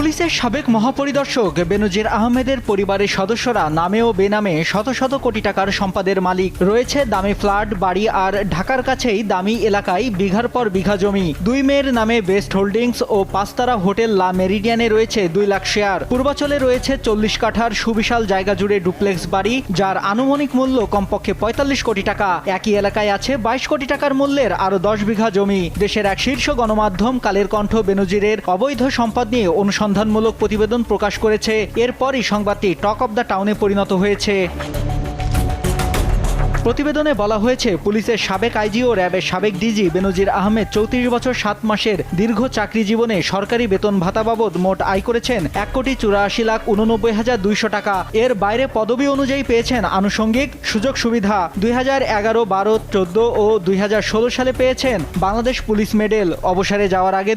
পুলিশের সাবেক মহাপরিদর্শক বেনজির আহমেদের পরিবারের সদস্যরা নামে ও বেনামে শত শত কোটি টাকার সম্পদের মালিক। রয়েছে দামি ফ্ল্যাট, বাড়ি আর ঢাকার কাছেই দামি এলাকায় বিঘার পর বিঘা জমি। দুই মেয়ের নামে বেস্ট হোল্ডিংস ও পাঁচতারা হোটেল লা মেরিডিয়ানে রয়েছে 2 লাখ শেয়ার। পূর্বাচলে রয়েছে 40 কাঠার সুবিশাল জায়গা জুড়ে ডুপ্লেক্স বাড়ি, যার আনুমানিক মূল্য কমপক্ষে 45 কোটি টাকা। একই এলাকায় আছে 22 কোটি টাকার মূল্যের আরো 10 বিঘা জমি। দেশের এক শীর্ষ গণমাধ্যম কালের কণ্ঠ বেনজিরের অবৈধ সম্পদ নিয়ে অনুসন্ধানমূলক প্রতিবেদন প্রকাশ করেছে। এরপরই সংবাদটি টক অব দ্য টাউনে পরিণত হয়েছে। প্রতিবেদনে বলা হয়েছে, পুলিশের সাবেক আইজি ও র্যাবের সাবেক ডিজি বেনজির আহমেদ 34 বছর 7 মাসের দীর্ঘ চাকরি জীবনে সরকারি বেতন ভাতা বাবদ মোট আয় করেছেন 1,84,89,200 টাকা। এর বাইরে পদবি অনুযায়ী পেয়েছেন আনুষঙ্গিক সুযোগ সুবিধা। 2011, 12, 14 ও 2016 সালে পেয়েছেন বাংলাদেশ পুলিশ মেডেল। অবসরে যাওয়ার আগে